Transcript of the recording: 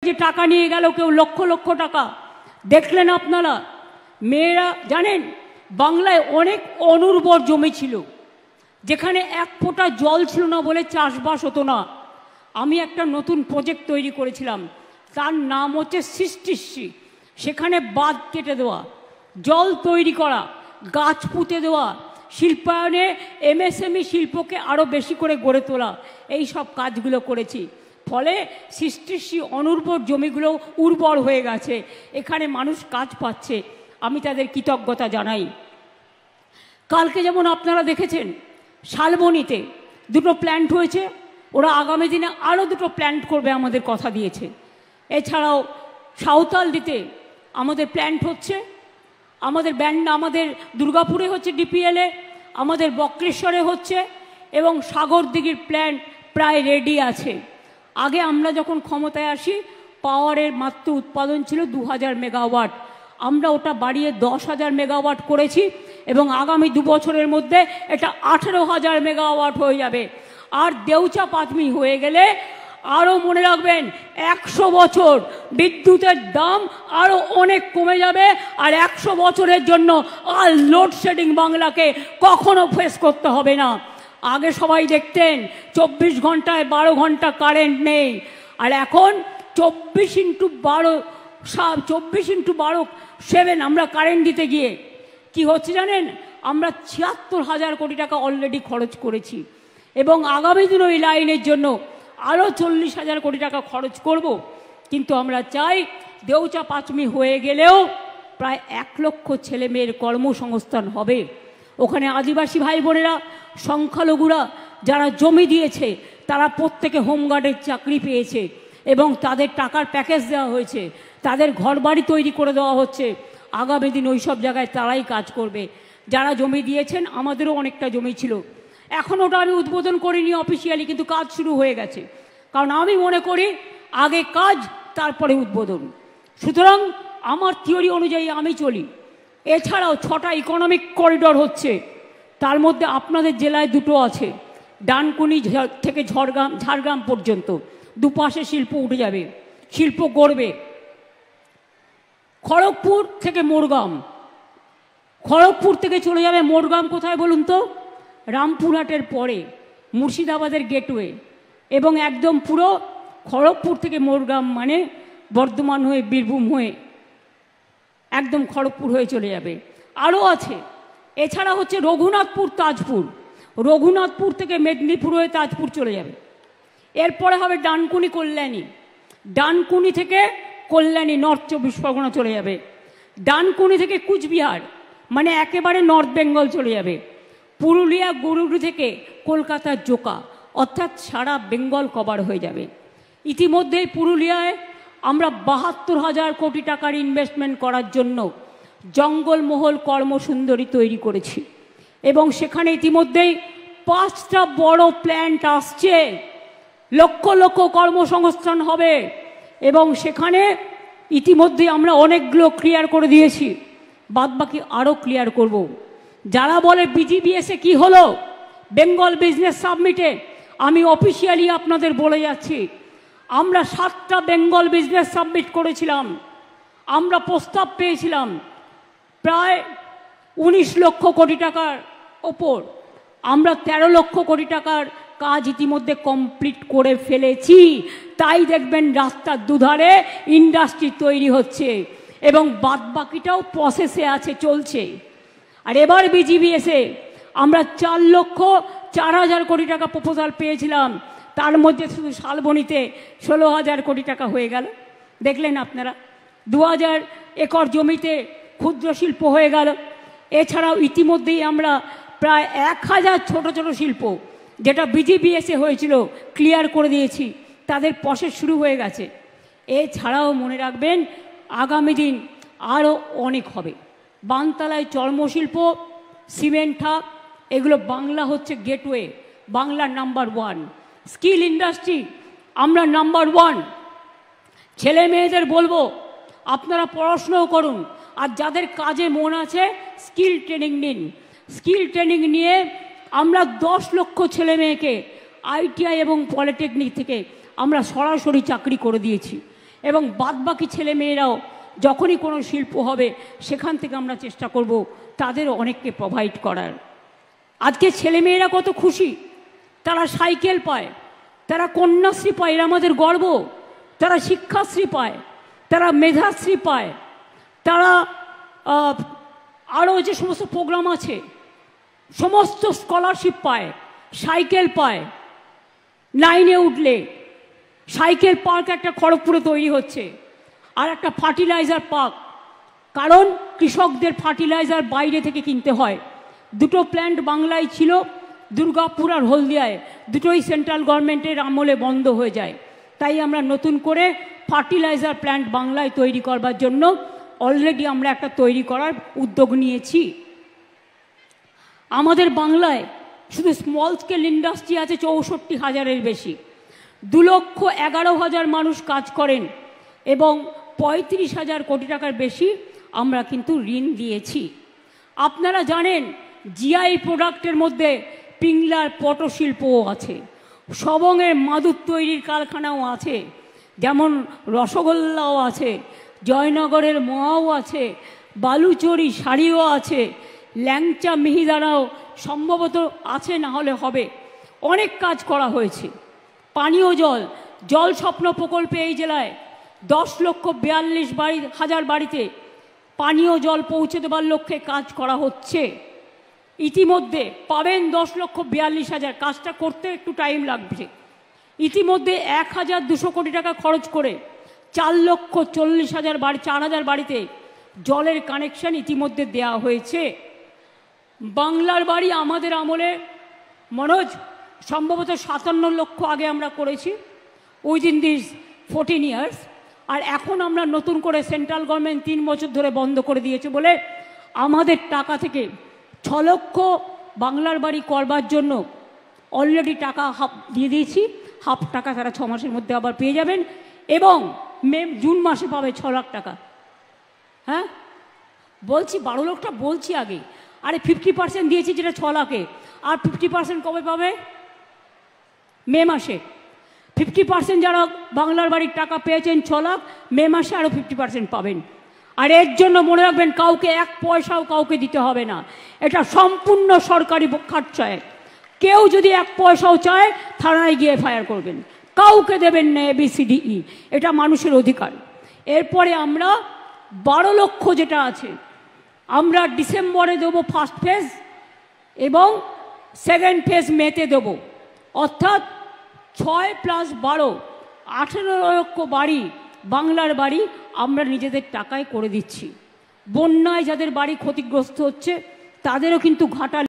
যে টাকা নিয়ে গেল, কেউ লক্ষ লক্ষ টাকা। দেখলেন আপনারা, মেয়েরা জানেন বাংলায় অনেক অনুর্বর জমি ছিল, যেখানে এক ফোঁটা জল ছিল না বলে চাষবাস হতো না। আমি একটা নতুন প্রজেক্ট তৈরি করেছিলাম, তার নাম হচ্ছে সৃষ্টিশ্রী। সেখানে বাঁধ কেটে দেওয়া, জল তৈরি করা, গাছ পুঁতে দেওয়া, শিল্পায়নে এমএসএমই শিল্পকে আরও বেশি করে গড়ে তোলা, এই সব কাজগুলো করেছি। ফলে সৃষ্টিশ্রী অনুর্বর জমিগুলো উর্বর হয়ে গেছে, এখানে মানুষ কাজ পাচ্ছে, আমি তাদের কৃতজ্ঞতা জানাই। কালকে যেমন আপনারা দেখেছেন শালবনীতে দুটো প্ল্যান্ট হয়েছে, ওরা আগামী দিনে আরও দুটো প্ল্যান্ট করবে আমাদের কথা দিয়েছে। এছাড়াও সাঁওতালডিতে আমাদের প্ল্যান্ট হচ্ছে, আমাদের দুর্গাপুরে হচ্ছে ডিপিএলে, আমাদের বক্রেশ্বরে হচ্ছে, এবং সাগরদিঘির প্ল্যান্ট প্রায় রেডি আছে। আগে আমরা যখন ক্ষমতায় আসি পাওয়ারের মাত্র উৎপাদন ছিল 2000 মেগাওয়াট, আমরা ওটা বাড়িয়ে 10,000 মেগাওয়াট করেছি, এবং আগামী 2 বছরের মধ্যে এটা 18,000 মেগাওয়াট হয়ে যাবে। আর দেউচা পাতমি হয়ে গেলে আরও মনে রাখবেন 100 বছর বিদ্যুতের দাম আরও অনেক কমে যাবে, আর 100 বছরের জন্য আর লোডশেডিং বাংলাকে কখনো ফেস করতে হবে না। আগে সবাই দেখতেন 24 ঘন্টায় 12 ঘন্টা কারেন্ট নেই, আর এখন 24x12/7 আমরা কারেন্ট দিতে গিয়ে কি হচ্ছে জানেন, আমরা 76,000 কোটি টাকা অলরেডি খরচ করেছি, এবং আগামী দিন ওই লাইনের জন্য আরও 40,000 কোটি টাকা খরচ করব। কিন্তু আমরা চাই দেউচা পাঁচমি হয়ে গেলেও প্রায় 1 লক্ষ ছেলে মেয়ের কর্মসংস্থান হবে। ওখানে আদিবাসী ভাই বোনেরা, সংখ্যালঘুরা যারা জমি দিয়েছে তারা প্রত্যেকে হোমগার্ডের চাকরি পেয়েছে, এবং তাদের টাকার প্যাকেজ দেওয়া হয়েছে, তাদের ঘরবাড়ি তৈরি করে দেওয়া হচ্ছে। আগামী দিন ওই সব জায়গায় তারাই কাজ করবে। যারা জমি দিয়েছেন, আমাদেরও অনেকটা জমি ছিল, এখন ওটা আমি উদ্বোধন করিনি অফিসিয়ালি, কিন্তু কাজ শুরু হয়ে গেছে। কারণ আমি মনে করি আগে কাজ তারপরে উদ্বোধন। সুতরাং আমার থিওরি অনুযায়ী আমি চলি। এছাড়াও 6টা ইকোনমিক করিডর হচ্ছে, তার মধ্যে আপনাদের জেলায় 2টো আছে, ডানকুনি থেকে ঝাড়গ্রাম পর্যন্ত দুপাশে শিল্প উঠে যাবে, শিল্প গড়বে। খড়গপুর থেকে মোরগাম, খড়গপুর থেকে চলে যাবে মোরগাম কোথায় বলুন তো? রামপুরহাটের পরে মুর্শিদাবাদের গেটওয়ে, এবং একদম পুরো খড়গপুর থেকে মোরগাম মানে বর্ধমান হয়ে বীরভূম হয়ে একদম খড়গপুর হয়ে চলে যাবে। আরও আছে, এছাড়া হচ্ছে রঘুনাথপুর তাজপুর, রঘুনাথপুর থেকে মেদিনীপুর হয়ে তাজপুর চলে যাবে। এরপরে হবে ডানকুনি কল্যাণী, ডানকুনি থেকে কল্যাণী নর্থ 24 পরগনা চলে যাবে। ডানকুনি থেকে কুচবিহার মানে একেবারে নর্থ বেঙ্গল চলে যাবে। পুরুলিয়া গরুড়ি থেকে কলকাতার জোকা, অর্থাৎ সারা বেঙ্গল কভার হয়ে যাবে। ইতিমধ্যেই পুরুলিয়ায় আমরা 72,000 কোটি টাকার ইনভেস্টমেন্ট করার জন্য জঙ্গলমহল কর্মসুন্দরী তৈরি করেছি, এবং সেখানে ইতিমধ্যেই 5টা বড় প্ল্যান্ট আসছে, লক্ষ লক্ষ কর্মসংস্থান হবে, এবং সেখানে ইতিমধ্যেই আমরা অনেকগুলো ক্লিয়ার করে দিয়েছি, বাদবাকি আরও ক্লিয়ার করব। যারা বলে বিজিবিএসে কি হলো, বেঙ্গল বিজনেস সাবমিটে, আমি অফিসিয়ালি আপনাদের বলে যাচ্ছি, আমরা 7টা বেঙ্গল বিজনেস সাবমিট করেছিলাম। আমরা প্রস্তাব পেয়েছিলাম প্রায় 19 লক্ষ কোটি টাকার ওপর, আমরা 13 লক্ষ কোটি টাকার কাজ ইতিমধ্যে কমপ্লিট করে ফেলেছি। তাই দেখবেন রাস্তার দুধারে ইন্ডাস্ট্রি তৈরি হচ্ছে, এবং বাদবাকিটাও প্রসেসে আছে, চলছে। আর এবার বিজিবিএসে আমরা 4,04,000 কোটি টাকা প্রপোজাল পেয়েছিলাম, তার মধ্যে শুধু শালবনীতে 16,000 কোটি টাকা হয়ে গেল। দেখলেন আপনারা, 2,000 একর জমিতে ক্ষুদ্র শিল্প হয়ে গেল। এছাড়াও ইতিমধ্যেই আমরা প্রায় 1,000 ছোট ছোট শিল্প, যেটা বিজিবিএসে হয়েছিল, ক্লিয়ার করে দিয়েছি, তাদের প্রসেস শুরু হয়ে গেছে। এছাড়াও মনে রাখবেন আগামী দিন আরও অনেক হবে। বানতলায় চর্মশিল্প, সিমেন্ট হাব, এগুলো বাংলা হচ্ছে gateway, Bangla number 1। Skill industry আমরা নাম্বার 1। ছেলে মেয়েদের বলবো আপনারা পড়াশোনাও করুন, আর যাদের কাজে মন আছে স্কিল ট্রেনিং নিন। স্কিল ট্রেনিং নিয়ে আমরা 10 লক্ষ ছেলে মেয়েকে আইটিআই এবং পলিটেকনিক থেকে আমরা সরাসরি চাকরি করে দিয়েছি, এবং বাদবাকি ছেলে মেয়েরাও যখনই কোনো শিল্প হবে সেখান থেকে আমরা চেষ্টা করব তাদেরও অনেককে প্রোভাইড করার। আজকে ছেলেমেয়েরা কত খুশি, তারা সাইকেল পায়, তারা কন্যাশ্রী পায়, এরা আমাদের গর্ব। তারা শিক্ষাশ্রী পায়, তারা মেধাশ্রী পায়, তারা আরও যে সমস্ত প্রোগ্রাম আছে সমস্ত স্কলারশিপ পায়, সাইকেল পায়। 9-এ উঠলে সাইকেল পার্ক একটা খড়গপুরে তৈরি হচ্ছে, আর একটা ফার্টিলাইজার পার্ক, কারণ কৃষকদের ফার্টিলাইজার বাইরে থেকে কিনতে হয়। দুটো প্ল্যান্ট বাংলায় ছিল, দুর্গাপুর আর হলদিয়ায়, দুটোই সেন্ট্রাল গভর্নমেন্টের আমলে বন্ধ হয়ে যায়। তাই আমরা নতুন করে ফার্টিলাইজার প্ল্যান্ট বাংলায় তৈরি করবার জন্য অলরেডি আমরা একটা তৈরি করার উদ্যোগ নিয়েছি। আমাদের বাংলায় শুধু স্মল স্কেল ইন্ডাস্ট্রি আছে 64,000-এর বেশি, 2,11,000 মানুষ কাজ করেন এবং 35,000 কোটি টাকার বেশি আমরা কিন্তু ঋণ দিয়েছি। আপনারা জানেন জিআই প্রোডাক্টের মধ্যে পিংলার পটশিল্পও আছে, সবংয়ের মাদুর তৈরির কারখানাও আছে, যেমন রসগোল্লাও আছে, জয়নগরের মোয়াও আছে, বালুচরি শাড়িও আছে, ল্যাংচা মিহিদানাও সম্ভবত আছে, না হলে হবে। অনেক কাজ করা হয়েছে। পানীয় জল, জল স্বপ্ন প্রকল্পে এই জেলায় 10,42,000 বাড়িতে পানীয় জল পৌঁছে দেবার লক্ষ্যে কাজ করা হচ্ছে। ইতিমধ্যে পাবেন 10,42,000, কাজটা করতে একটু টাইম লাগবে। ইতিমধ্যে 1,200 কোটি টাকা খরচ করে 4,40,000 বাড়ি, 4,000 বাড়িতে জলের কানেকশন ইতিমধ্যে দেওয়া হয়েছে। বাংলার বাড়ি আমাদের আমলে মনোজ সম্ভবত 57 লক্ষ আগে আমরা করেছি উইদিন দিস 14 ইয়ার্স, আর এখন আমরা নতুন করে সেন্ট্রাল গভর্নমেন্ট 3 বছর ধরে বন্ধ করে দিয়েছে বলে আমাদের টাকা থেকে 6 লক্ষ বাংলার বাড়ি করবার জন্য অলরেডি টাকা হাফ দিয়ে দিয়েছি। হাফ টাকা তারা 6 মাসের মধ্যে আবার পেয়ে যাবেন, এবং জুন মাসে পাবে 6 লাখ টাকা। হ্যাঁ বলছি, 12 লক্ষটা বলছি আগে। আরে 50% দিয়েছি যেটা 6 লাখে, আর 50% কবে পাবে? মে মাসে। 50% যারা বাংলার বাড়ির টাকা পেয়েছেন 6 লাখ, মে মাসে আরও 50% পাবেন। আর এর জন্য মনে রাখবেন, কাউকে 1 পয়সাও কাউকে দিতে হবে না, এটা সম্পূর্ণ সরকারি খরচায়। কেউ যদি 1 পয়সাও চায় থানায় গিয়ে এফআইআর করবেন, কাউকে দেবেন না ABCDE, এটা মানুষের অধিকার। এরপরে আমরা 12 লক্ষ যেটা আছে আমরা ডিসেম্বরে দেবো ফার্স্ট ফেজ, এবং সেকেন্ড ফেজ মেতে দেব, অর্থাৎ 6 + 12 18 লক্ষ বাড়ি, বাংলার বাড়ি আমরা নিজেদের টাকায় করে দিচ্ছি। বন্যায় যাদের বাড়ি ক্ষতিগ্রস্ত হচ্ছে তাদেরও কিন্তু ঘাটা